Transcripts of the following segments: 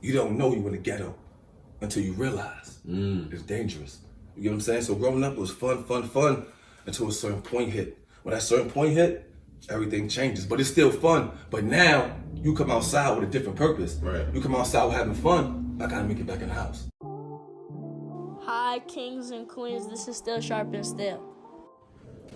you don't know you in the ghetto until you realize it's dangerous. You get what I'm saying? So growing up was fun until a certain point hit. When that certain point hit, everything changes. But it's still fun. But now you come outside with a different purpose. Right. You come outside with having fun. I gotta make it back in the house. Hi, kings and queens. This is still Sharpn Steel.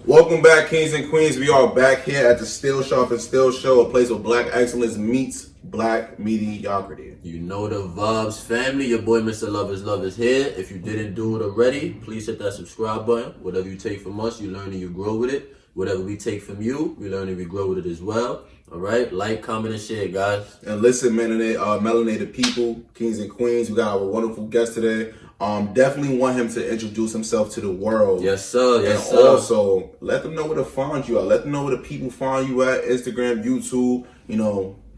Welcome back, kings and queens. We are back here at the Sharpn Steel Show, a place where black excellence meets black mediocrity. You know the vibes, family. Your boy Mr. Love is here. If you didn't do it already, please hit that subscribe button. Whatever you take from us, you learn and you grow with it. Whatever we take from you, we learn and we grow with it as well. All right, like, comment, and share, guys. And listen, melanated people, kings and queens, we got our wonderful guest today. Definitely want him to introduce himself to the world. Yes, sir. Yes, and sir. also, let them know where to find you at. Let them know where the people find you at. Instagram, YouTube,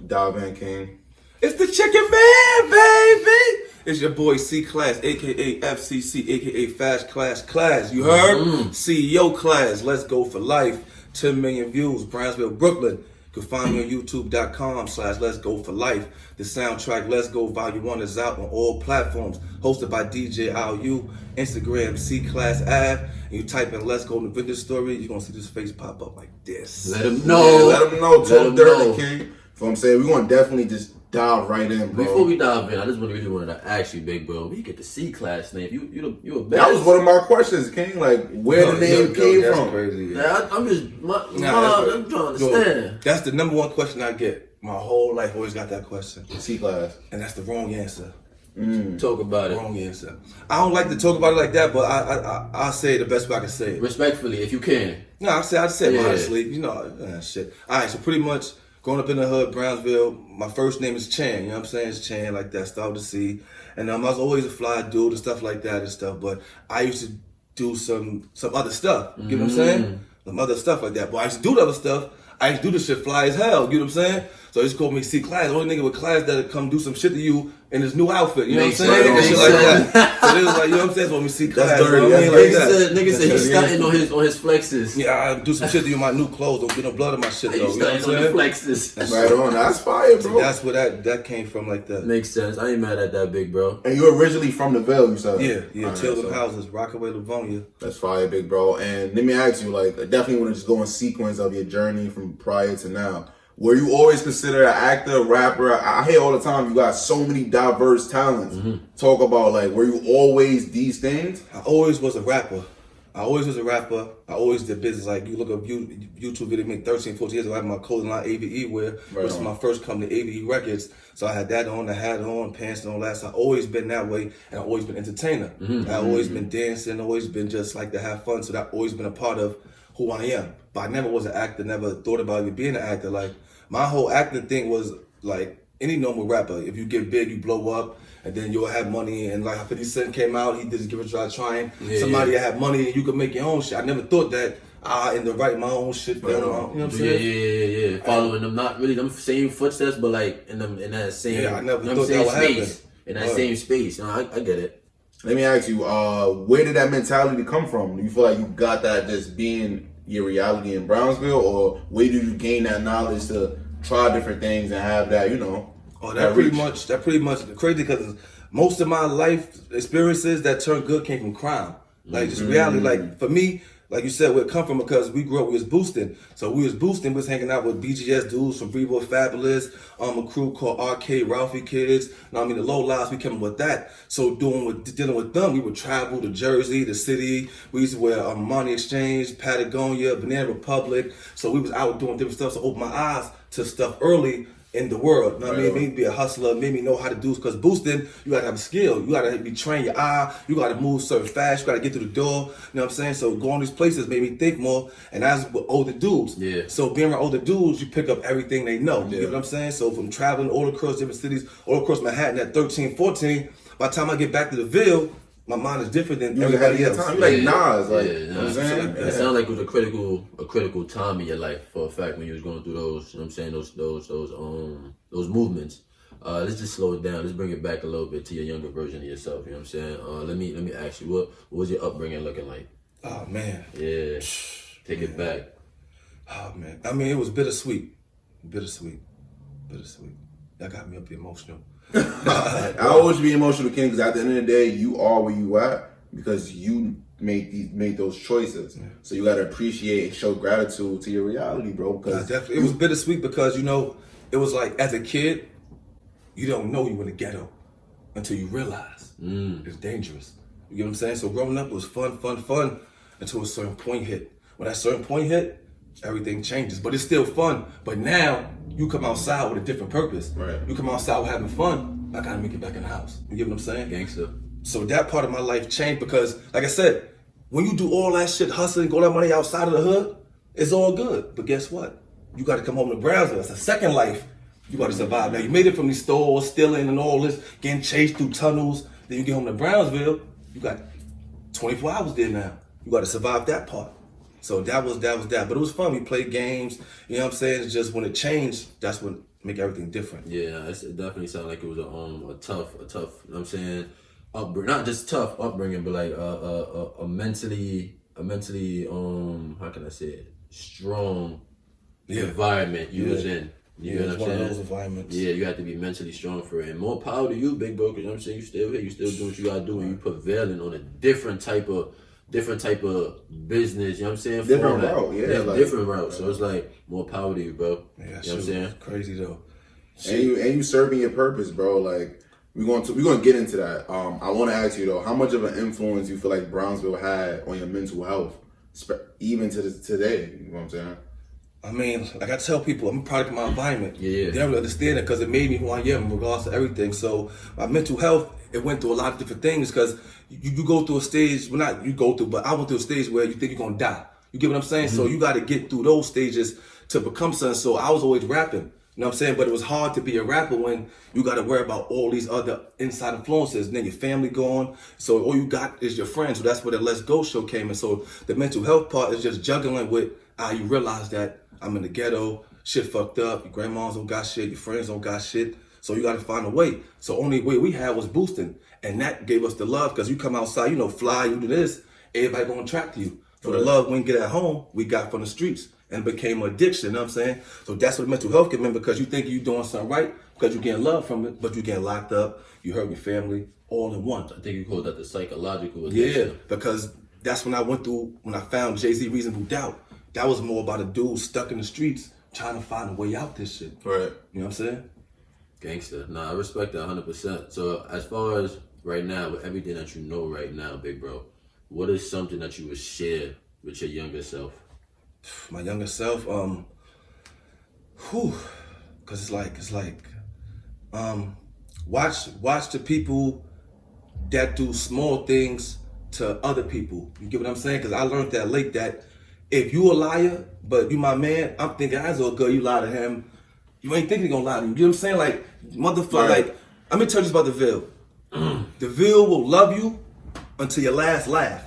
Dive In King. It's the Chicken Man, baby! It's your boy C-Class, a.k.a. FCC, a.k.a. Fast Class. You heard? CEO Class. Let's go for life. 10 million views. Brownsville, Brooklyn. You can find me on youtube.com/Let's Go For Life. The soundtrack Let's Go Volume 1 is out on all platforms. Hosted by DJ IOU. Instagram C-Class Ave. And you type in Let's Go in the Vintage Story, you're going to see this face pop up like this. Let them know. Yeah, let them know. Talk dirty, King. You know what I'm saying? We're going to definitely just dive right in, bro. Before we dive in, I just really wanted to ask you, big bro, where you get the C-Class name? You a best. That was one of my questions, King. Like, where the name came from. Crazy, yeah. Yeah, I'm trying to understand. That's the number one question I get. My whole life always got that question. C-Class. And that's the wrong answer. Talk about it. Wrong answer. I don't like to talk about it like that, but I'll say it the best way I can say it. Respectfully, if you can. No, I'd say Yeah. modestly. Shit. All right, so pretty much growing up in the hood, Brownsville, my first name is Chan. You know what I'm saying? It's Chan, like that, start with a C. And I was always a fly dude and stuff like that and stuff, but I used to do some other stuff. You know what I'm saying? Some other stuff like that. But I used to do the other stuff. I used to do this shit fly as hell. You know what I'm saying? So they just called me C-Class. Only nigga with class that'll come do some shit to you in his new outfit. You know what I'm saying? And shit like that. So they was like, you know what I'm saying? So me C-Class. That's dirty. You know what I mean? Like that. Nigga said he's stunting on his flexes. Yeah, I do some shit to you in my new clothes. Don't get no blood on my shit though. He's You know what I'm stunting on the saying? flexes. Right on. That's fire, bro. That's where that came from, like that. Makes sense. I ain't mad at that, big bro. And you're originally from the Ville, you said? Yeah, All Tilden right, so Houses, Rockaway, Livonia. that's fire, big bro. And let me ask you, like, I definitely want to just go in sequence of your journey from prior to now. Were you always considered an actor, rapper? I hear all the time you got so many diverse talents. Talk about, like, were you always these things? I always was a rapper. I always did business. Like, you look up YouTube video, me 13, 14 years ago, I had my clothing line AVE wear, which was my first company, AVE Records. So I had that on, the hat on, pants and all that. So I've always been that way, and I've always been entertainer. I've always been dancing, always been just like to have fun. So that's always been a part of who I am. But I never was an actor, never thought about even being an actor. Like, my whole acting thing was like any normal rapper. If you get big, you blow up, and then you'll have money. And like 50 Cent came out, he did Give It a Try Trying. Somebody that had money and you could make your own shit. I never thought that in the write my own shit. You know what I'm saying? Yeah. Following them, not really them same footsteps, but like in that same. Yeah, I never you know thought that would happen. space. In that same space. I get it. Let me ask you, where did that mentality come from? Do you feel like you got that just being your reality in Brownsville, or where did you gain that knowledge to try different things and have that, Oh, that pretty much crazy because most of my life experiences that turned good came from crime. Like just reality. Like for me, like you said, where it come from because we grew up, we was boosting. So we was hanging out with BGS dudes from Brevo Fabulous, a crew called Arcade Ralphie Kids. The low lives, we came with that. So dealing with them, we would travel to Jersey, the city. We used to wear Money Exchange, Patagonia, Banana Republic. So we was out doing different stuff. So open my eyes to stuff early in the world. You know what I mean? Made me be a hustler, made me know how to do, because boosting, you gotta have a skill. You gotta be trained your eye, you gotta move certain fast, you gotta get through the door. You know what I'm saying? So going these places made me think more, and that's with older dudes. Yeah. So being around older dudes, you pick up everything they know. You get what I'm saying? So from traveling all across different cities, all across Manhattan at 13, 14, by the time I get back to the Ville, my mind is different than everybody else. You like Nas, like, you know what I'm saying? It sounds like it was a critical time in your life for a fact when you was going through those, you know what I'm saying, those movements. Let's just slow it down. Let's bring it back a little bit to your younger version of yourself, you know what I'm saying? Let me ask you, what was your upbringing looking like? Oh man. Yeah. Take it back. Oh man. I mean, it was bittersweet. That got me up emotional. I always be emotional, King, because at the end of the day, you are where you at because you made those choices. Yeah. So you gotta appreciate and show gratitude to your reality, bro. Because it was bittersweet because it was like as a kid, you don't know you in the ghetto until you realize it's dangerous. You get what I'm saying? So growing up was fun until a certain point hit. When that certain point hit, everything changes. But it's still fun. But now you come outside with a different purpose. Right. You come outside with having fun. I gotta make it back in the house. You get what I'm saying? Gangster. So that part of my life changed because, like I said, when you do all that shit, hustling, all that money outside of the hood, it's all good. But guess what? You got to come home to Brownsville. It's a second life. You got to survive. Now, you made it from these stores, stealing and all this, getting chased through tunnels. Then you get home to Brownsville, you got 24 hours there now. You got to survive that part. So that was that. But it was fun. We played games. You know what I'm saying? It's just when it changed, that's what make everything different. Yeah, it definitely sounded like it was a tough, you know what I'm saying, not just tough upbringing, but like a mentally, how can I say it, strong environment you was in. You know what I'm saying? One of those environments. Yeah, you have to be mentally strong for it. And more power to you, big bro, because you know what I'm saying, you still here, you still doing what you gotta do, and you prevailing on a different type of business, you know what I'm saying? Different route, different route. So it's like more power to you, bro. Yeah, you know what I'm saying? Crazy though. And you serving your purpose, bro. Like we're gonna get into that. I want to ask you though, how much of an influence you feel like Brownsville had on your mental health, even to today? You know what I'm saying? I mean, like I tell people, I'm a product of my environment. Yeah. They don't really understand it because it made me who I am in regards to everything. So my mental health, it went through a lot of different things because you go through a stage, well not you go through, but I went through a stage where you think you're gonna die. You get what I'm saying? Mm-hmm. So you got to get through those stages to become something. So I was always rapping. You know what I'm saying? But it was hard to be a rapper when you got to worry about all these other inside influences. And then your family gone. So all you got is your friends. So that's where the Let's Go show came in. So the mental health part is just juggling with you realize that I'm in the ghetto, shit fucked up, your grandmas don't got shit, your friends don't got shit. So you got to find a way. So only way we had was boosting. And that gave us the love because you come outside, fly, you do this, everybody going to attract you. For the love we didn't get at home, we got from the streets. And it became an addiction, you know what I'm saying? So that's what mental health came in because you think you're doing something right because you're getting love from it, but you're getting locked up, you hurt your family, all in one. I think you call that the psychological addiction. Yeah, because that's when I found Jay-Z Reasonable Doubt. That was more about a dude stuck in the streets trying to find a way out this shit. Right. You know what I'm saying? Gangster. Nah, I respect that 100%. So as far as right now, with everything that you know right now, big bro, what is something that you would share with your younger self? My younger self, cause it's like, watch the people that do small things to other people. You get what I'm saying? Cause I learned that late that if you a liar, but you my man, I'm thinking I so good you lie to him. You ain't thinking he gonna lie to you. You know what I'm saying? Like motherfucker, right. Like let me tell you this about the Ville. The Ville will love you until your last laugh.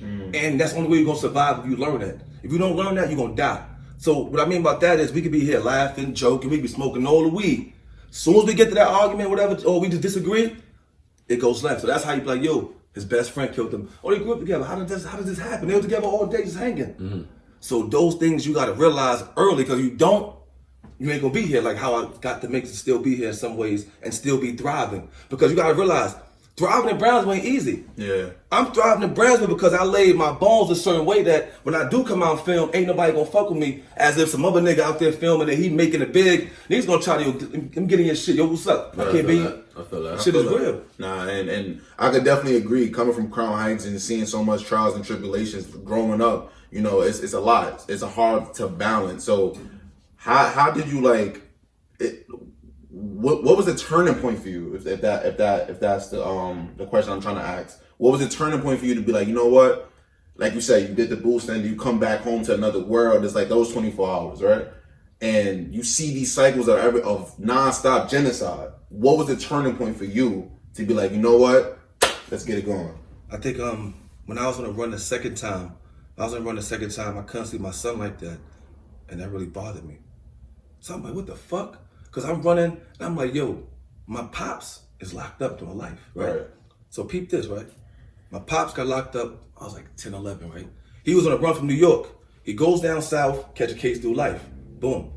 And that's the only way you're gonna survive if you learn that. If you don't learn that, you're gonna die. So what I mean about that is we could be here laughing, joking, we could be smoking all the weed. As soon as we get to that argument, whatever, or we just disagree, it goes left. So that's how you be like, yo, his best friend killed him. Oh, they grew up together. How did this happen? They were together all day just hanging. Mm-hmm. So those things you gotta realize early because you ain't gonna be here like how I got to make it still be here in some ways and still be thriving. Because you gotta realize thriving in Brownsville ain't easy. Yeah. I'm thriving in Brownsville because I laid my bones a certain way that when I do come out and film, ain't nobody gonna fuck with me as if some other nigga out there filming and he making it big. Niggas gonna try to, I'm getting your shit. Yo, what's up? I can't be. I feel that. Shit is real. Nah, and I could definitely agree. Coming from Crown Heights and seeing so much trials and tribulations growing up, it's a lot. It's hard to balance. So how did you like it? What was the turning point for you? If that's the question I'm trying to ask. What was the turning point for you to be like, you know what? Like you said, you did the boost and you come back home to another world. It's like those 24 hours, right? And you see these cycles of nonstop genocide. What was the turning point for you to be like, you know what? Let's get it going. I think when I was gonna run the second time, I couldn't see my son like that, and that really bothered me. So I'm like, what the fuck? Because I'm running, and I'm like, yo, my pops is locked up through life, right? So peep this, right? My pops got locked up, I was like 10, 11, right? He was on a run from New York. He goes down south, catch a case through life. Boom.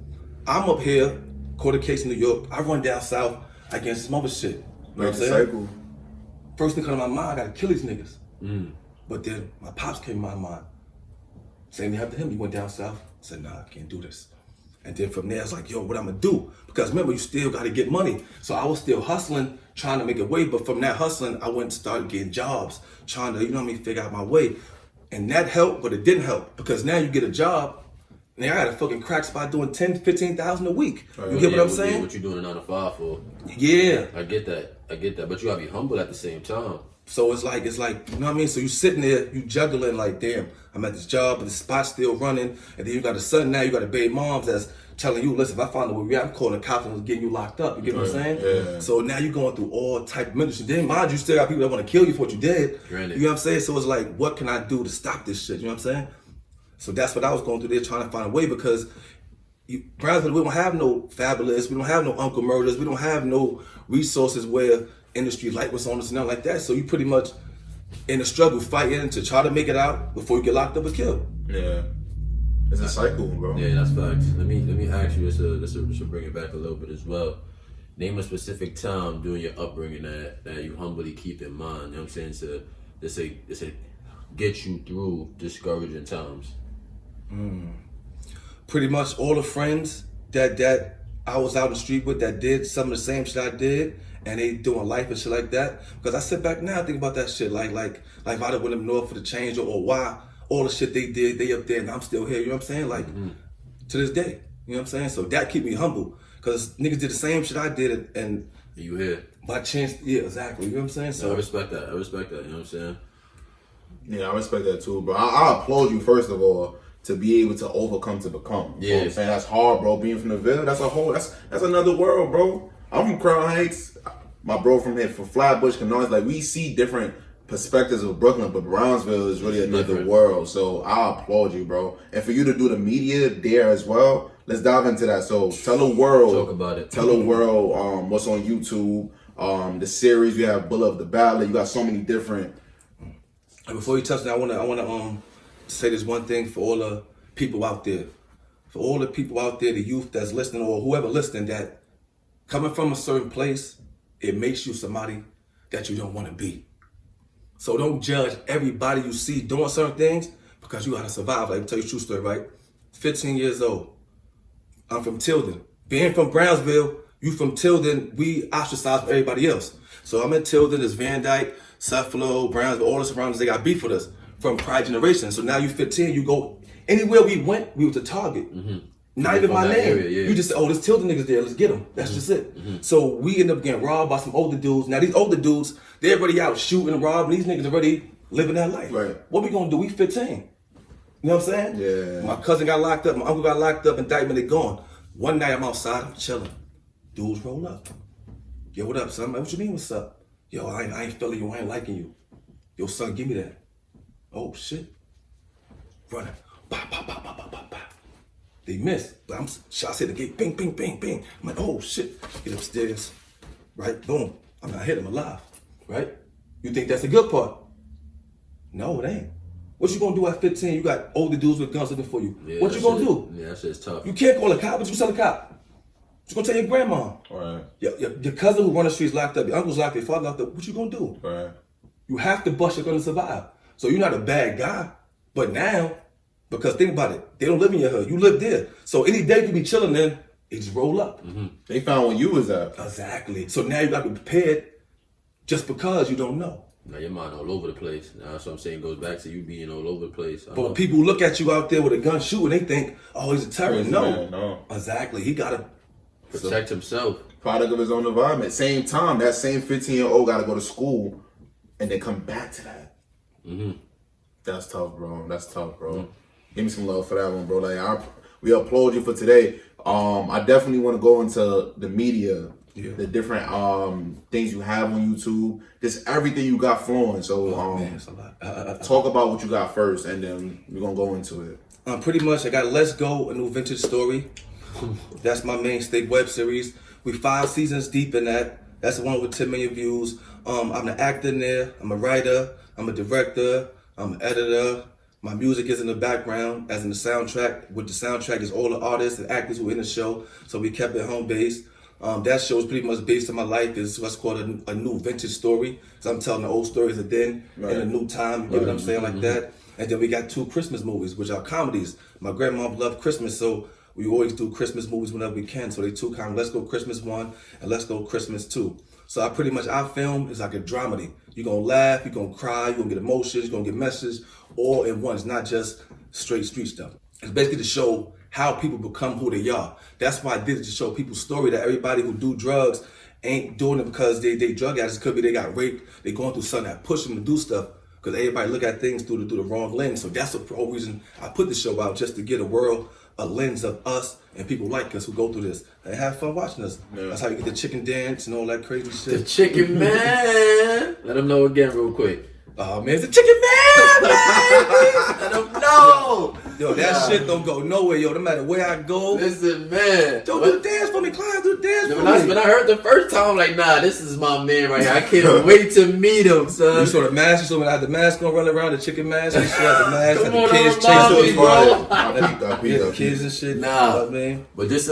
I'm up here, caught a case in New York. I run down south. I get some other shit. You know what I'm Break the saying? cycle. First thing come to my mind, I gotta kill these niggas. But then my pops came to my mind. Same thing happened to him. He went down south. I said, nah, I can't do this. And then from there, I was like, yo, what I'm gonna do? Because remember, you still gotta get money. So I was still hustling, trying to make a way. But from that hustling, I went and started getting jobs, trying to, you know what I mean, figure out my way. And that helped, but it didn't help. Because now you get a job, now I got a fucking crack spot doing 10, 15,000 a week. You get what I'm saying? What you doing a 9 to 5 for? Yeah. I get that. But you gotta be humble at the same time. So it's like, you know what I mean? So you sitting there, you juggling like, damn, I'm at this job, but the spot's still running. And then you got a son now, you got a baby moms that's telling you, listen, if I find out where we at, I'm calling the cops and getting you locked up. You get what I'm saying? Yeah. So now you're going through all type of ministry. Then mind you, still got people that want to kill you for what you did. Granted. You know what I'm saying? So it's like, what can I do to stop this shit? You know what I'm saying? So that's what I was going through there, trying to find a way, because Brownsville, we don't have no Fabulous, we don't have no Uncle Murders, we don't have no resources where industry light was on us and nothing like that. So you pretty much in a struggle fighting to try to make it out before you get locked up or killed. Yeah. It's a cycle, bro. Yeah, that's facts. Let me ask you, let's bring it back a little bit as well. Name a specific time during your upbringing that you humbly keep in mind. You know what I'm saying? To say get you through discouraging times. Pretty much all the friends that I was out in the street with that did some of the same shit I did, and they doing life and shit like that. Because I sit back now and think about that shit, like if I'd have went up north for the change, or why all the shit they did, they up there and I'm still here. You know what I'm saying? Like to this day. You know what I'm saying? So that keep me humble, because niggas did the same shit I did, and You here? by chance, yeah, exactly. You know what I'm saying? So I respect that. You know what I'm saying? Yeah, I respect that too, bro. I applaud you, first of all, to be able to overcome to become. You know what I'm saying? That's hard, bro. Being from the Ville, that's another world, bro. I'm from Crown Heights. My bro from here, from Flatbush, Canards, like, we see different perspectives of Brooklyn, but Brownsville is really another different world. So I applaud you, bro. And for you to do the media there as well, let's dive into that. So tell the world. Talk about it. Tell the world what's on YouTube, the series. You have Bullet of the Ballot. You got so many different. And before you touch that, I wanna say this one thing for all the people out there. For all the people out there, the youth that's listening, or whoever listening, that coming from a certain place, it makes you somebody that you don't want to be. So don't judge everybody you see doing certain things, because you gotta survive. Like, I'll tell you a true story, right? 15 years old. I'm from Tilden. Being from Brownsville, you from Tilden, we ostracized from everybody else. So I'm in Tilden, there's Van Dyke, Suffolk, Brownsville, all the surroundings, they got beef with us from prior generations. So now you 15, you go, anywhere we went, we was the target. Not even my name. Area, yeah. You just say, oh, there's Tilden niggas there, let's get them. That's just it. So we end up getting robbed by some older dudes. Now these older dudes, they're already out shooting and robbing. These niggas already living that life. Right. What we gonna do? We 15. You know what I'm saying? Yeah. My cousin got locked up, my uncle got locked up, indictment, they gone. One night I'm outside, I'm chilling. Dudes roll up. Yo, what up, son? I'm like, what you mean, what's up? Yo, I ain't feeling you, I ain't liking you. Yo, son, give me that. Oh, shit. Running. Pop, pop, pop, pop, pop, pop, pop. They missed. But I'm shots hit the gate. Bing, bing, bing, bing. I'm like, oh, shit. Get upstairs. Right? Boom. I'm not hit him alive. Right? You think that's the good part? No, it ain't. What you gonna do at 15? You got older dudes with guns looking for you. Yeah, What you gonna do? Yeah, that shit's tough. You can't call a cop. What you tell a cop? What you gonna tell your grandma? Right. Your cousin who run the streets locked up. Your uncle's locked up. Your father locked up. What you gonna do? Right. You have to bust. You're gonna survive. So you're not a bad guy. But now, because think about it, they don't live in your hood. You live there. So any day you be chilling, then they just roll up. They found where you was at. Exactly. So now you gotta be prepared, just because you don't know. Now your mind all over the place. Now that's what I'm saying. Goes back to you being all over the place. But people look at you out there with a gun shooting, they think, oh, he's a terrorist. No. Man, no. Exactly. He gotta protect himself. Product of his own environment. Same time, that same 15-year-old got to go to school and then come back to that. That's tough, bro. That's tough, bro. Give me some love for that one, bro. Like, we applaud you for today. I definitely want to go into the media, the different things you have on YouTube, just everything you got flowing. So, man, it's a lot. talk about what you got first, and then we're gonna go into it. Pretty much, I got Let's Go, a new vintage story. That's my mainstay web series. We 5 seasons deep in that. That's the one with 10 million views. I'm an actor in there. I'm a writer. I'm a director. I'm an editor. My music is in the background, as in the soundtrack. With the soundtrack is all the artists and actors who are in the show. So we kept it home based. That show is pretty much based on my life. It's what's called a new vintage story. So I'm telling the old stories of then in a new time. You know what I'm saying, like that. And then we got 2 Christmas movies, which are comedies. My grandma loved Christmas, so we always do Christmas movies whenever we can. So they 2 kind of Let's Go Christmas 1 and Let's Go Christmas 2. So our film is like a dramedy. You're gonna laugh, you're gonna cry, you're gonna get emotions, you're gonna get messages, all in one. It's not just straight street stuff. It's basically to show how people become who they are. That's why I did it, to show people's story, that everybody who do drugs ain't doing it because they drug addicts. It could be they got raped, they going through something that pushed them to do stuff, because everybody look at things through the wrong lens. So that's the whole reason I put the show out, just to get a lens of us and people like us who go through this and have fun watching us. Yeah. That's how you get the chicken dance and all that crazy shit. The chicken man. Let them know again real quick. Oh man, it's the chicken man, Let them know. Yo, that shit don't go nowhere, yo. No matter where I go. Listen, man. Yo, do the dance for me, Clyde. Do the dance for me. When I heard the first time, I'm like, nah, this is my man right here. I can't wait to meet him, son. You saw the mask. You saw when I had the mask on, running around, the chicken mask. You had the mask. Come and on, the kids chasing me, bro. Kids and shit. Nah, you know I mean? But just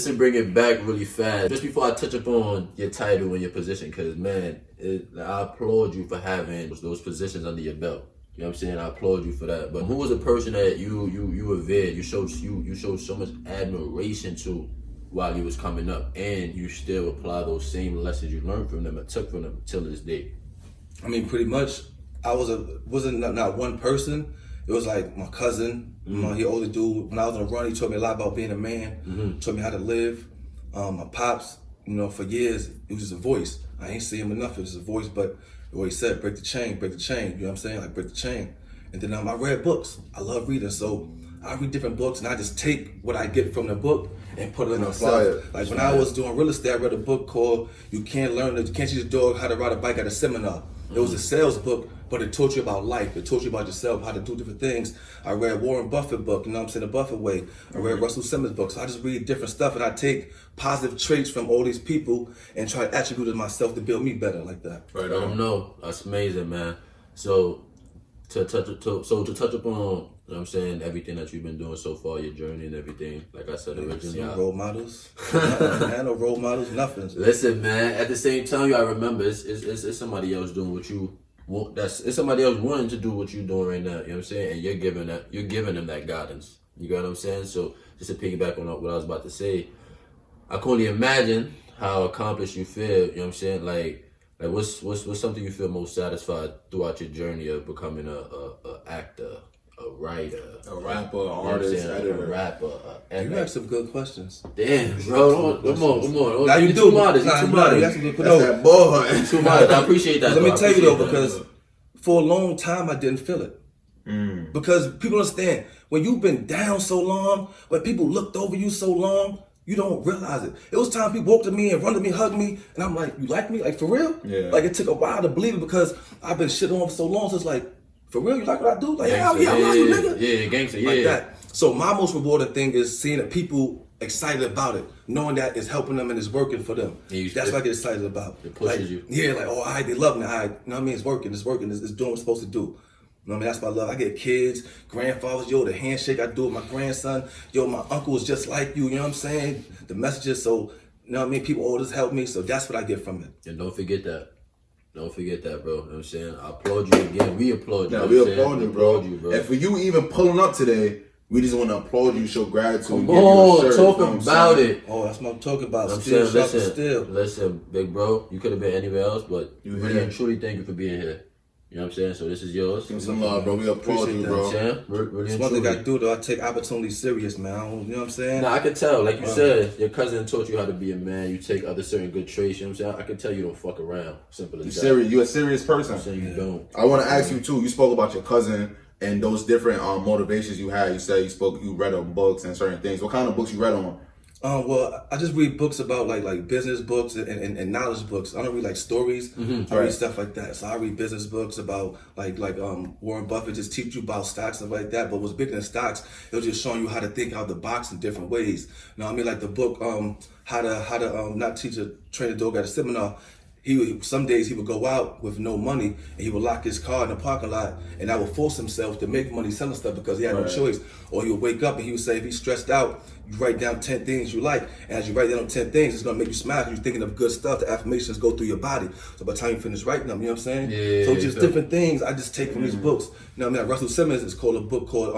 to bring it back really fast, just before I touch upon your title and your position, because, man, I applaud you for having those positions under your belt. You know what I'm saying? I applaud you for that. But who was a person that you revered, you showed so much admiration to while you was coming up, and you still apply those same lessons you learned from them and took from them till this day? I mean, pretty much, I wasn't not one person. It was like my cousin, he older dude. When I was on the run, he taught me a lot about being a man. Taught me how to live. My pops, for years, it was just a voice. I ain't see him enough. It was a voice, but what he said, break the chain. You know what I'm saying? Like, break the chain. And then I read books. I love reading, so I read different books, and I just take what I get from the book and put it in myself. Like when I was doing real estate, I read a book called You Can't Teach a Dog How to Ride a Bike at a Seminar. It was a sales book, but it taught you about life. It taught you about yourself, how to do different things. I read Warren Buffett book, The Buffett Way. I read Russell Simmons books. So I just read different stuff, and I take positive traits from all these people and try to attribute it to myself to build me better, like that. Right on. No, that's amazing, man. So to touch upon, what I'm saying, everything that you've been doing so far, your journey and everything, like I said originally. No role models. Man, no role models, nothing. Listen, man, at the same time, you gotta remember, it's somebody else doing what you want. It's somebody else wanting to do what you're doing right now, you know what I'm saying? And you're giving them that guidance. You got what I'm saying? So just to piggyback on what I was about to say, I can only imagine how accomplished you feel, you know what I'm saying? Like what's something you feel most satisfied throughout your journey of becoming a actor, a writer, a rapper, an artist, editor, a rapper. You have some good questions. Damn, bro, come on. Now you too do. modest. You too modest. That's that boy. Too modest. I appreciate that. Let me tell you though, because for a long time I didn't feel it. Because people understand, when you've been down so long, when people looked over you so long, you don't realize it. It was time people walked to me and run to me, hugged me, and I'm like, you like me? Like, for real? Yeah. Like, it took a while to believe it because I've been shit on for so long, so it's like, for real, you like what I do? Like, hell yeah, I love you, nigga. Yeah, gangster, yeah. Like that. So my most rewarding thing is seeing that people excited about it, knowing that it's helping them and it's working for them. That's what I get excited about. It pushes like, you. Yeah, like, oh, all right, they love me. All right, you know what I mean? It's working, it's doing what it's supposed to do. You know what I mean? That's what I love. I get kids, grandfathers, yo, the handshake I do with my grandson, yo, my uncle is just like you know what I'm saying? The messages, so, you know what I mean? People always help me, so that's what I get from it. And don't forget that. Don't forget that, bro. You know what I'm saying? I applaud you again. We applaud you. Yeah, we applaud you, bro. And for you even pulling up today, we just want to applaud you, show gratitude. Come on, talk about it. Oh, that's what I'm talking about. I'm Still, saying, still. Listen, big bro, you could have been anywhere else, but really and truly thank you for being here. You know what I'm saying? So this is yours. Give me some love, bro. We applaud you, bro. Really It's one thing I do, though. I take opportunity serious, man. You know what I'm saying? Nah, I can tell. Like you said, your cousin taught you how to be a man. You take other certain good traits. You know what I'm saying? I can tell you don't fuck around. Simple as that. You're a serious person. I'm saying you don't. I want to ask you, too. You spoke about your cousin and those different motivations you had. You said you read on books and certain things. What kind of books you read on? Well, I just read books about like business books and knowledge books. I don't read like stories. I read stuff like that. So I read business books about like Warren Buffett just teach you about stocks and stuff like that. But what's bigger than stocks, it was just showing you how to think out the box in different ways. You know what I mean? Like the book how to not teach a train a dog at a seminar. some days he would go out with no money and he would lock his car in the parking lot, and that would force himself to make money selling stuff because he had no choice. Or he would wake up and he would say, if he's stressed out, you write down 10 things you like, and as you write down 10 things, it's gonna make you smile because you're thinking of good stuff. The affirmations go through your body. So by the time you finish writing them, you know what I'm saying? Yeah, so just different things I just take from these books. You know what I mean? Russell Simmons is called a book called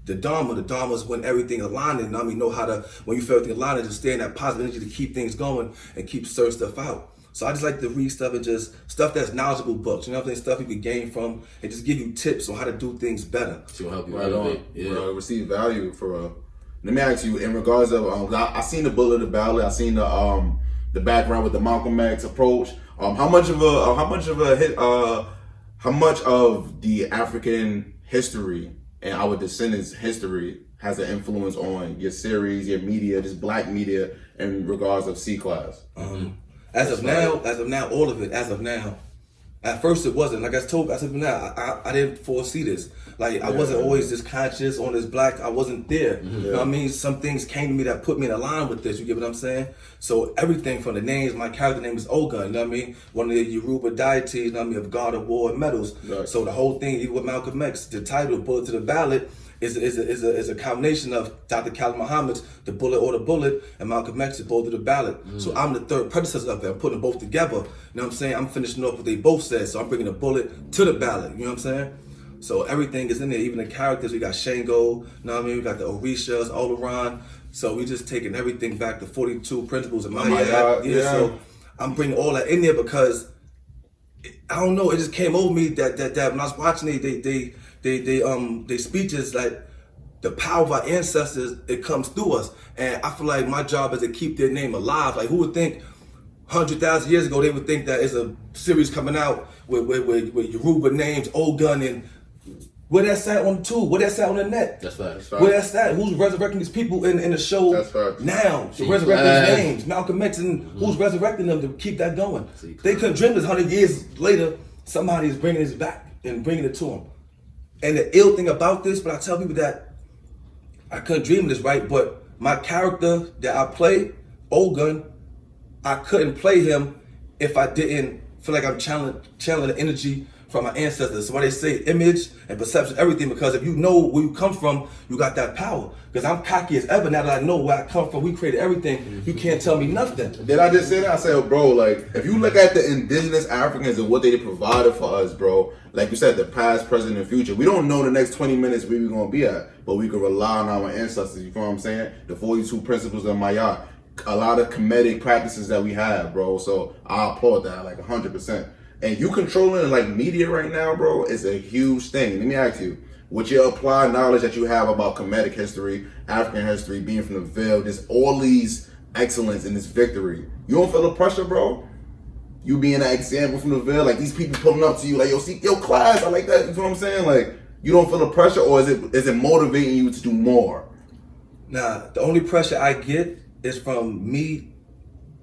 The Dharma. The Dharma is when everything aligning. You know what I mean? Know how to, when you feel everything aligning, just stay in that positive energy to keep things going and keep certain stuff out. So I just like to read stuff and just stuff that's knowledgeable books. You know what I'm saying? Stuff you can gain from and just give you tips on how to do things better. To help you Right elevate. on. Yeah. Receive value for. Let me ask you in regards of I seen the bullet, the ballot. I seen the background with the Malcolm X approach. How much of the African history and our descendants' history has an influence on your series, your media, just black media in regards of C-Class? As of now, all of it. As of now, at first it wasn't. Like I said now, I didn't foresee this. Like I wasn't always this conscious on this black. I wasn't there. You know what I mean? Some things came to me that put me in line with this. You get what I'm saying? So everything from the names. My character name is Ogun. You know what I mean? One of the Yoruba deities. You know what I mean? Of God of War and Metals. Right. So the whole thing, even with Malcolm X, the title "Bullet to the Ballot" is a combination of Dr. Khalid Muhammad's The Bullet or the Bullet and Malcolm X's Bullet to the Ballot. So I'm the third predecessor of it. I'm putting them both together. You know what I'm saying? I'm finishing off what they both said. So I'm bringing the bullet to the ballot. You know what I'm saying? So everything is in there, even the characters. We got Shango, you know what I mean? We got the Orishas, Oluran. So we just taking everything back to 42 principles of my God, yeah. So I'm bringing all that in there because I don't know. It just came over me that when I was watching they speeches, like the power of our ancestors, it comes through us, and I feel like my job is to keep their name alive. Like who would think 100,000 years ago they would think that it's a series coming out with Yoruba names, Ogun, and where that's at on the tube, where that's at on the net. That's facts. Where that's at? Who's resurrecting these people in the show That's facts. now? To resurrect those names, Malcolm X, and who's resurrecting them to keep that going? They couldn't dream this 100 years later. Somebody is bringing this back and bringing it to them. And the ill thing about this, but I tell people that I couldn't dream this, right? But my character that I play, Ogun, I couldn't play him if I didn't feel like I'm channeling the energy from my ancestors. So why they say image and perception, everything, because if you know where you come from, you got that power. Because I'm cocky as ever now that I know where I come from. We created everything. You can't tell me nothing. Did I just say that? I said, bro, like, if you look at the indigenous Africans and what they provided for us, bro, like you said, the past, present, and future, we don't know the next 20 minutes where we're going to be at, but we can rely on our ancestors, you know what I'm saying? The 42 principles of Maya, a lot of comedic practices that we have, bro, so I applaud that, like, 100%. And you controlling, like, media right now, bro, is a huge thing. Let me ask you, with your applied knowledge that you have about comedic history, African history, being from the Ville, just all these excellence and this victory, you don't feel the pressure, bro? You being that example from the Ville, like these people pulling up to you, like, yo, see, yo, class, I like that, you know what I'm saying? Like, you don't feel the pressure, or is it motivating you to do more? Nah, the only pressure I get is from me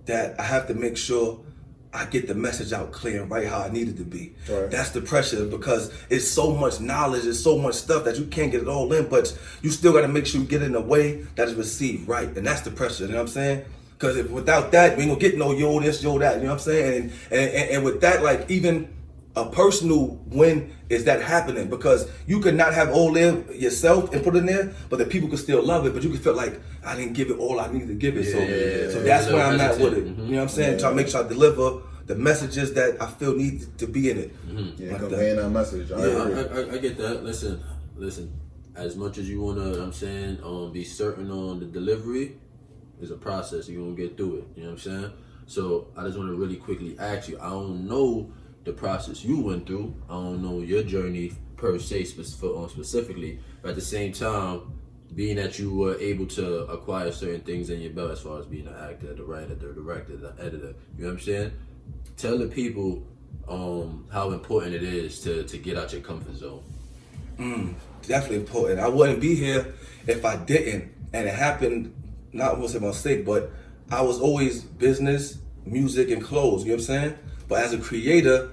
that I have to make sure I get the message out clear and right how I need it to be. Right. That's the pressure, because it's so much knowledge, it's so much stuff that you can't get it all in, but you still got to make sure you get it in a way that is received right, and that's the pressure. You know what I'm saying? Because if without that, we ain't gonna get no yo this, yo that. You know what I'm saying? And with that, like even a personal win is that happening, because you could not have all in yourself and put it in there, but the people could still love it, but you can feel like I didn't give it all I needed to give it. So that's where I'm at with it. You know what I'm saying? Trying to make sure I deliver the messages that I feel need to be in it. Yeah, like conveying that message. I agree. I get that. Listen. As much as you wanna, I'm saying, be certain on the delivery, is a process. You're gonna get through it. You know what I'm saying? So I just want to really quickly ask you. I don't know the process you went through. I don't know your journey per se specifically. But at the same time, being that you were able to acquire certain things in your belt as far as being an actor, the writer, the director, the editor, you know what I'm saying? Tell the people how important it is to get out your comfort zone. Definitely important. I wouldn't be here if I didn't. And it happened, not was a mistake, but I was always business, music, and clothes, you know what I'm saying? But as a creator,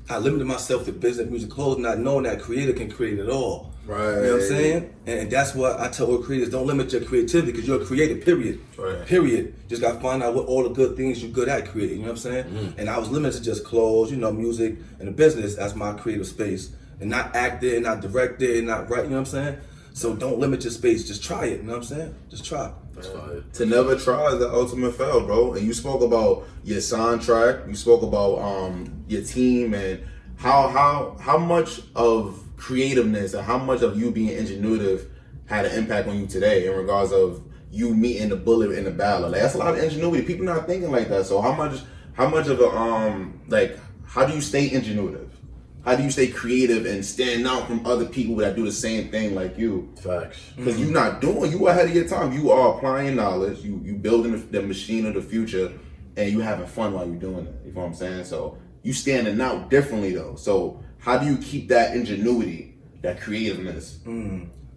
I limited myself to business, music, clothes, not knowing that creator can create it all. Right. You know what I'm saying? And that's what I tell all creators, don't limit your creativity because you're a creator, period. Right. Period. Just got to find out what all the good things you're good at creating, you know what I'm saying? And I was limited to just clothes, music, and the business as my creative space. And not acting, not directing, not writing, you know what I'm saying? So don't limit your space, just try it, you know what I'm saying? Just try. That's fire. To never try is the ultimate fail, bro. And you spoke about your soundtrack. You spoke about your team and how much of creativeness and how much of you being ingenuitive had an impact on you today in regards of you meeting the bullet in the battle. Like, that's a lot of ingenuity. People not thinking like that. So how much of a how do you stay ingenuitive? How do you stay creative and stand out from other people that do the same thing like you? Facts. Because you ahead of your time. You are applying knowledge. You building the machine of the future, and you having fun while you're doing it. You know what I'm saying? So you standing out differently though. So how do you keep that ingenuity, that creativeness?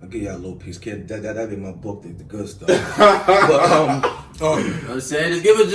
I'll give y'all a little piece, kid. That'd be my book, the good stuff. But I'm saying, just give us,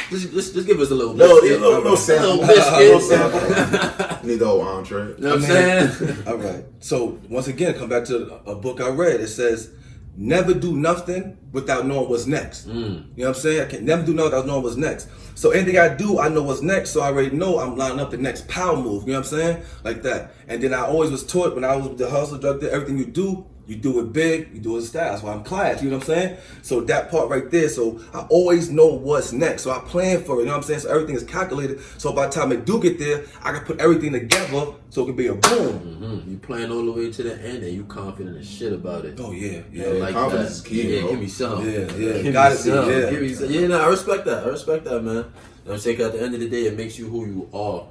just give us a little No sample. biscuit. Need the whole entree. You know what I'm saying? All right. So once again, come back to a book I read. It says, never do nothing without knowing what's next. You know what I'm saying? I can never do nothing without knowing what's next. So anything I do, I know what's next. So I already know I'm lining up the next power move. You know what I'm saying? Like that. And then I always was taught when I was the hustle drug, everything you do it big, you do it style. That's why I'm class, you know what I'm saying? So that part right there, so I always know what's next. So I plan for it, you know what I'm saying? So everything is calculated. So by the time I do get there, I can put everything together so it can be a boom. You plan all the way to the end and you confident as shit about it. Oh yeah. I like confidence that. is key, Yeah, bro. give me some. Yeah. Give Gotta me be, some. yeah. Give me some. Yeah, no, I respect that, man. You know what I'm saying? 'Cause at the end of the day, it makes you who you are.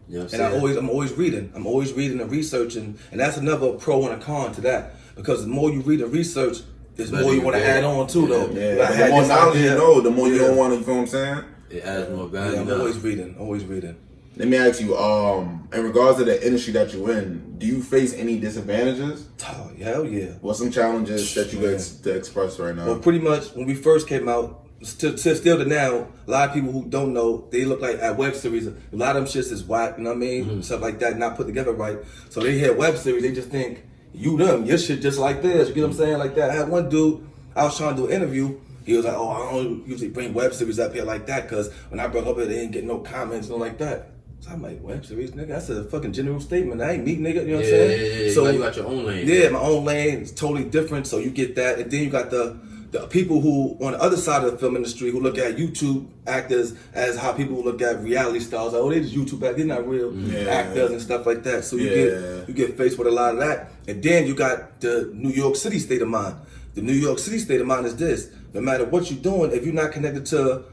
You know what I'm And saying? I'm always reading. I'm always reading and researching, and that's another pro and a con to that. Because the more you read and research, the more you want to add on too, though. Yeah, Like, I the had more this knowledge you idea. know, the more you Yeah. don't want to, you know what I'm saying? It adds more value. Yeah, I'm now. always reading. Let me ask you, in regards to the industry that you're in, do you face any disadvantages? Oh, hell yeah. What's some challenges that you get to express right now? Well, pretty much when we first came out, still to now, a lot of people who don't know, they look like at web series. A lot of them shits is whack, you know what I mean? Stuff like that, not put together right. So they hear web series, they just think, your shit just like this. You get what I'm saying? Like that. I had one dude, I was trying to do an interview. He was like, oh, I don't usually bring web series up here like that because when I brought up here, they didn't get no comments, nothing like that. So I'm like, web series, nigga, that's a fucking general statement. I ain't me, nigga, you know what I'm saying? Yeah. So you got your own lane. Yeah, my own lane is totally different. So you get that. And then you got the people who, on the other side of the film industry, who look at YouTube actors as how people look at reality stars. Like, oh, they just YouTube actors, they're not real actors and stuff like that. So you get faced with a lot of that. And then you got the New York City state of mind. The New York City state of mind is this. No matter what you're doing, if you're not connected to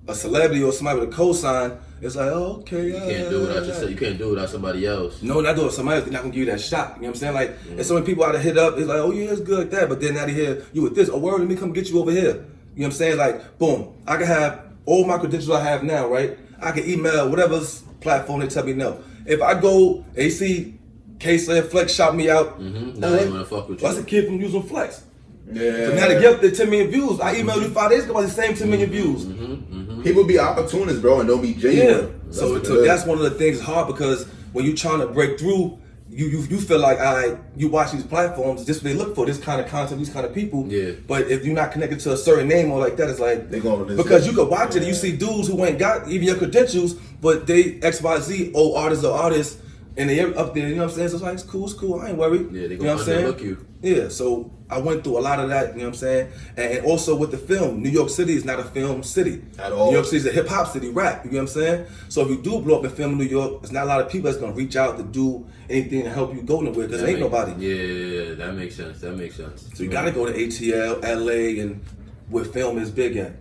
a celebrity or somebody with a cosign, it's like, oh, okay. You can't do it without yourself. You can't do it without somebody else. No, not doing it. Somebody else, they're not gonna give you that shot. You know what I'm saying? Like, and so many people out of hit up, it's like, oh yeah, it's good like that. But then now they hear you with this, oh word, let me come get you over here. You know what I'm saying? Like, boom, I can have all my credentials I have now, right? I can email whatever platform they tell me no. If I go, they see K-Sled Flex shout me out. Now they wanna fuck with you. That's a kid from using Flex. Yeah. So now they get up to 10 million views. I emailed you 5 days ago, the same 10 million views. People be opportunists, bro, and don't be genuine. Yeah. So that's one of the things hard because when you're trying to break through, you feel like you watch these platforms, this is what they look for, this kind of content, these kind of people. Yeah. But if you're not connected to a certain name or like that, it's like They going with this because guy. you could watch it and you see dudes who ain't got even your credentials, but they XYZ old artists and they up there, you know what I'm saying? So it's like it's cool, I ain't worried. Yeah, they you gonna know what I'm saying? underlook you. Yeah, so I went through a lot of that, you know what I'm saying? And also with the film, New York City is not a film city. At all. New York City is a hip hop city, rap, you know what I'm saying? So if you do blow up in film in New York, there's not a lot of people that's gonna reach out to do anything to help you go nowhere because there ain't nobody. Yeah, that makes sense. So you gotta go to ATL, LA, and where film is big at.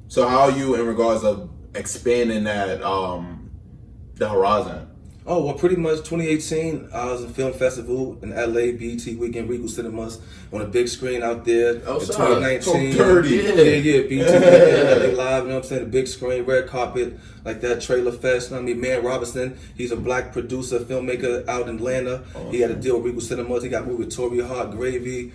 So how are you in regards of expanding that the horizon? Oh, well, pretty much 2018, I was in film festival in LA, BET Weekend, Regal Cinemas, on a big screen out there. Oh, in sorry. 2019. So dirty. Yeah, BET Weekend, LA Live, you know what I'm saying? The big screen, red carpet, like that, Trailer Fest. You know what I mean? Man Robinson, he's a black producer, filmmaker out in Atlanta. He had a deal with Regal Cinemas. He got moved with Tory Hart, Gravy,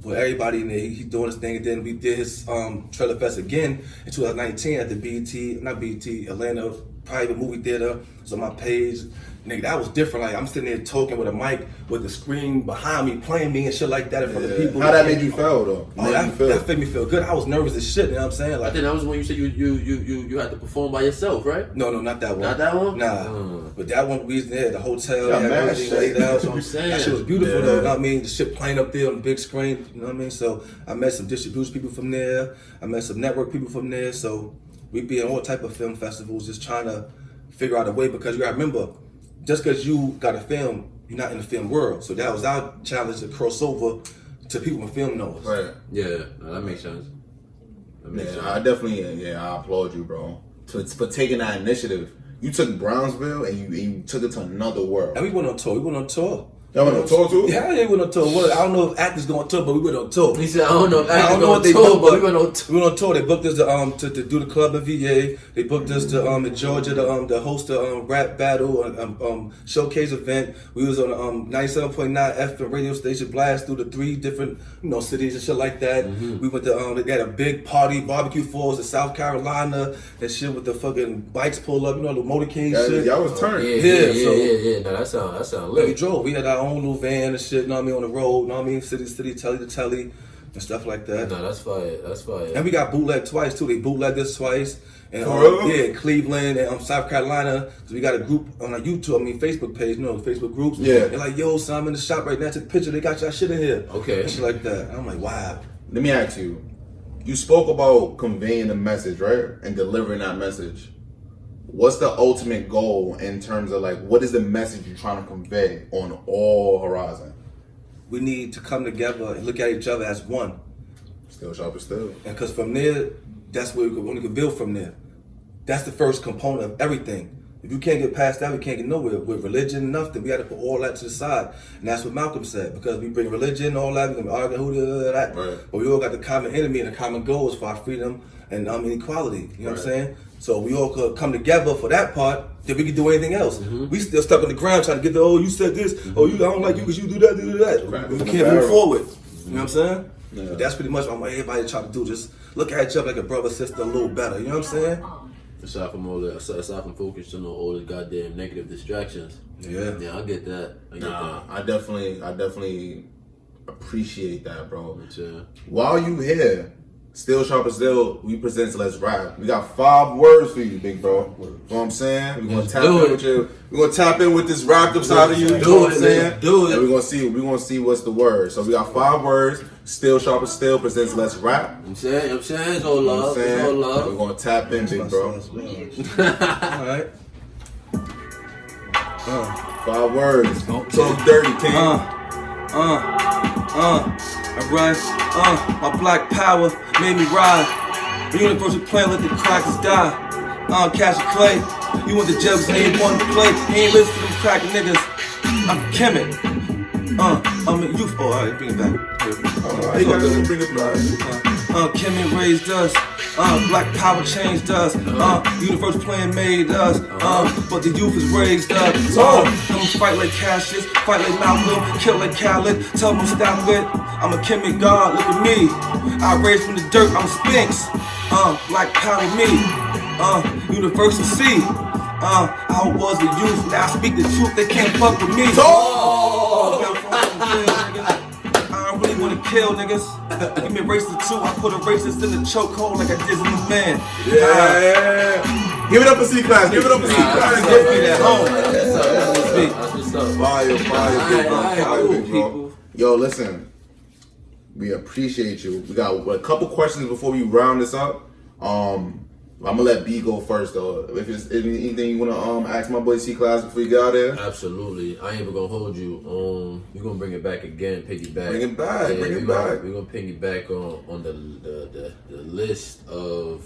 with everybody in there. He's doing his thing. And then we did his Trailer Fest again in 2019 at the Atlanta private movie theater. It's on my page. Nigga, that was different. Like, I'm sitting there talking with a mic with the screen behind me, playing me and shit like that in front of people. How that made you feel though? Oh, that made me feel good. I was nervous as shit, you know what I'm saying? Like, I think that was when you said you had to perform by yourself, right? No, not that one. Not that one? Nah. But that one, we was there, the hotel, Yeah, had man, everything shit. laid out. That's what I'm saying. That shit was beautiful though, you know what I mean? The shit playing up there on the big screen, you know what I mean? So I met some distribution people from there. I met some network people from there. So we be in all type of film festivals just trying to figure out a way, because you gotta remember, just because you got a film, you're not in the film world. So that was our challenge to cross over to people in film knows. Right. Yeah, that makes sense. I definitely, I applaud you, bro, for taking that initiative. You took Brownsville and you took it to another world. And we went on tour. Y'all went on tour too? Yeah, we went on tour. Well, I don't know if actors go on tour, but we went on tour. He said, I don't know if I don't know what they tour, booked, but we went on tour. We went on tour. They booked us to do the club in VA. They booked us to in Georgia to host a rap battle showcase event. We was on 97.9 FM radio station, blast through the 3 different cities and shit like that. Mm-hmm. We went to they had a big party barbecue for us in South Carolina and shit with the fucking bikes pull up, the motorcade shit. Y'all was turned. Yeah. No, that sound And lit. we drove. We had our own little van and shit, on the road, city to city, telly to telly, and stuff like that. No, that's fire. And we got bootleg twice too. They bootlegged us twice. And in Cleveland and South Carolina. So we got a group on our YouTube, Facebook page, Facebook groups. Yeah. They're like, yo, son, I'm in the shop right now, took a picture, they got y'all shit in here. Okay. And shit like that. And I'm like, wow. Let me ask you. You spoke about conveying a message, right? And delivering that message. What's the ultimate goal in terms of what is the message you're trying to convey on all horizon? We need to come together and look at each other as one. Still Sharpn Steel. And because from there, that's where we can build from there. That's the first component of everything. If you can't get past that, we can't get nowhere. With religion, nothing. We got to put all that to the side. And that's what Malcolm said. Because we bring religion, all that, we can argue who that. Right. But we all got the common enemy and the common goals for our freedom and equality. You know what I'm saying? So we all could come together for that part, then we can do anything else. Mm-hmm. We still stuck on the ground trying to get you said this. Mm-hmm. I don't like you because you do that. Right. We can't move forward. You know what I'm saying? Yeah. But that's pretty much what everybody trying to do. Just look at each other like a brother, sister, a little better. You know what I'm saying? Aside from focusing on all the goddamn negative distractions. Yeah. Yeah, I get that. I definitely appreciate that, bro. Yeah. While you here, Still Sharpn Steel, we present Let's Rap. We got 5 words for you, big bro. You know what I'm saying? We're gonna tap in with this rap up side of you. You know what I'm saying? Do it. And we're gonna see what's the word. So we got 5 words. Still Sharpn Steel presents Let's Rap. I'm saying, it's all love. It's all love. We're gonna tap in, big bro. All right. 5 words. Talk dirty, king. I run, my black power made me ride. The universe was playing, let the crackers die. Cash and Clay, you went to jail because you ain't want to play. You ain't listen to them cracking niggas. I'm Kemet. I'm a youth. Oh, alright, bring it back. You gotta bring it back. Kemet raised us. Black power changed us. Universe playing made us. But the youth is raised up. Come fight like Cassius, fight like Malcolm, kill like Khaled. Tell them stop it. I'm a Kemet god. Look at me. I raised from the dirt. I'm Sphinx. Black power me. Universal C. I was a youth. Now I speak the truth. They can't fuck with me. I don't really wanna kill niggas. Give me racist too. I put a racist in the chokehold like I did in the man. Yeah. Give it up for C-Class. Give it up for C-Class. Get me that home. That's what's up. Fire, big bro. Yo, listen. We appreciate you. We got a couple questions before we round this up. I'm gonna let B go first though. If there's anything you wanna ask my boy C-Class before you get out there. Absolutely. I ain't even gonna hold you. We're gonna bring it back again, piggyback. Bring it back, Yeah, bring it we're back. We're gonna piggyback on the list of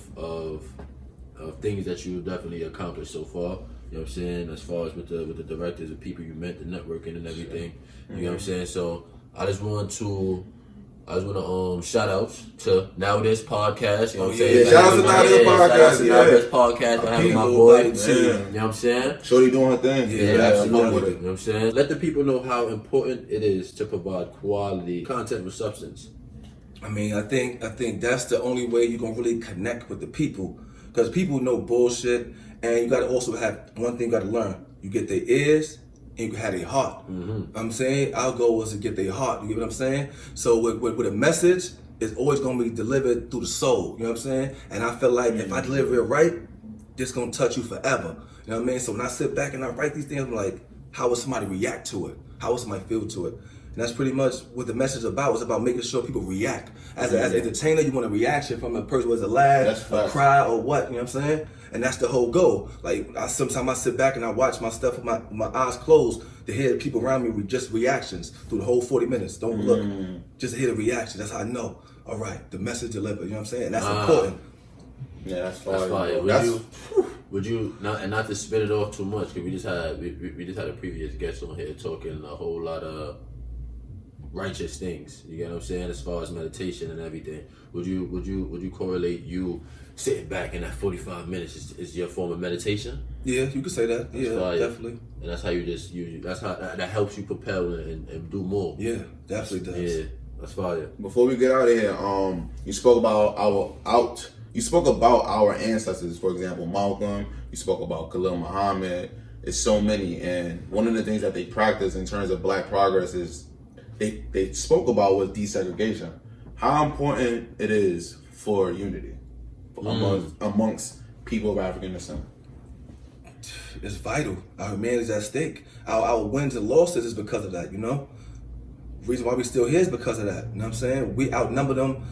things that you've definitely accomplished so far. You know what I'm saying? As far as with the directors, the people you met, the networking and everything. You know what I'm saying? So I just want to shout outs to Now This Podcast. You know what I'm saying? Yeah, shout out to Now This Podcast. Shout out to Now This Podcast for having my boy. You know what I'm saying? Shorty doing her thing. Yeah, absolutely. You know what I'm saying? Let the people know how important it is to provide quality content with substance. I mean, I think that's the only way you're gonna really connect with the people, because people know bullshit And you got to also have one thing you got to learn. You get their ears and you have their heart. I'm saying our goal was to get their heart. You get what I'm saying? So with a message, it's always going to be delivered through the soul. You know what I'm saying? And I feel like if I deliver it right, this going to touch you forever. You know what I mean? So when I sit back and I write these things, I'm like, how would somebody react to it? How would somebody feel to it? And that's pretty much what the message is about. It's about making sure people react. As an entertainer, you want a reaction from a person, whether it's a laugh, a cry, or what. You know what I'm saying? And that's the whole goal. Like, sometimes I sit back and I watch my stuff with my eyes closed to hear people around me with just reactions through the whole 40 minutes. Don't look. Just hear the reaction. That's how I know. All right, the message delivered. You know what I'm saying? And that's important. Yeah, that's fire. That's fire. Would you not to spit it off too much? Because we just had a previous guest on here talking a whole lot of righteous things. You get what I'm saying? As far as meditation and everything, would you correlate you sitting back in that 45 minutes is your form of meditation? Yeah, you could say that. That's yeah, fire. Definitely. And that's how that's how that helps you propel and do more. Yeah, definitely does. Yeah, that's fire. Before we get out of here, you spoke about our ancestors, for example, Malcolm. You spoke about Khalil Muhammad. It's so many, and one of the things that they practice in terms of Black progress is they spoke about was desegregation. How important it is for unity amongst people of African descent. It's vital. Our humanity is at stake. Our wins and losses is because of that, you know? The reason why we still here is because of that, you know what I'm saying? We outnumber them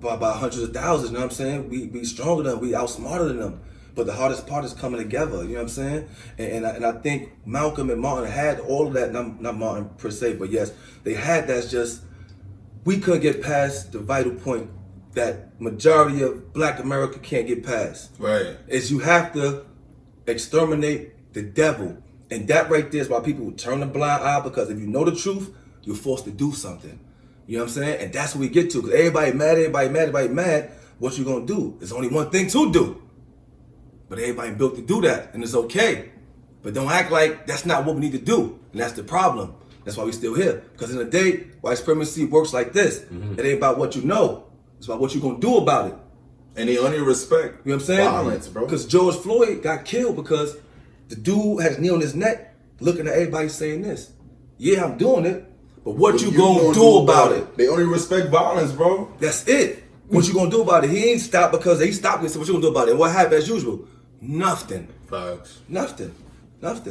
by hundreds of thousands, you know what I'm saying? We stronger than them, we outsmarter than them. But the hardest part is coming together, you know what I'm saying? And I think Malcolm and Martin had all of that, not Martin per se, but yes, they had that. Just, we couldn't get past the vital point that majority of Black America can't get past. Right. Is you have to exterminate the devil. And that right there is why people turn a blind eye, because if you know the truth, you're forced to do something. You know what I'm saying? And that's what we get to. Because everybody mad. What you gonna do? There's only one thing to do. But everybody built to do that, and it's okay. But don't act like that's not what we need to do. And that's the problem. That's why we still here. Because in the day, white supremacy works like this. It ain't about what you know. It's about what you're gonna do about it. And they only respect, you know what I'm saying? Violence, bro. Because George Floyd got killed because the dude had his knee on his neck, looking at everybody saying this. Yeah, I'm doing it, but what you gonna do about it? They only respect violence, bro. That's it. What you gonna do about it? He ain't stopped because they stopped me. So what you gonna do about it? And what happened as usual? Nothing. Facts. Nothing.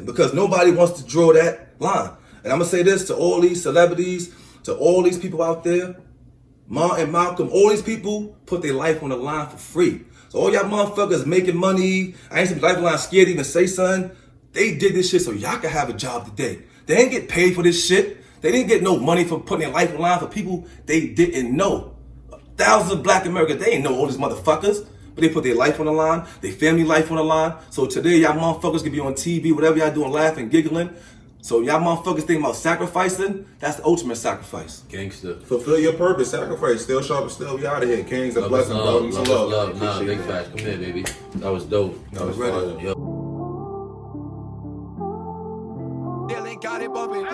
Because nobody wants to draw that line. And I'm gonna say this to all these celebrities, to all these people out there, Martin, Malcolm, all these people put their life on the line for free. So all y'all motherfuckers making money, I ain't some lifeline scared to even say something. They did this shit so y'all can have a job today. They didn't get paid for this shit. They didn't get no money for putting their life on the line for people they didn't know. Thousands of Black Americans, they ain't know all these motherfuckers. But they put their life on the line, their family life on the line. So today y'all motherfuckers can be on TV, whatever y'all doing, laughing, giggling. So y'all motherfuckers think about sacrificing, that's the ultimate sacrifice. Gangster. Fulfill your purpose, sacrifice. Still Sharpn Steel, we out of here. Kings, a blessing, bro. Love. Nah, big facts. Come here, baby. That was dope. That was ready. Yo. Got it bumping.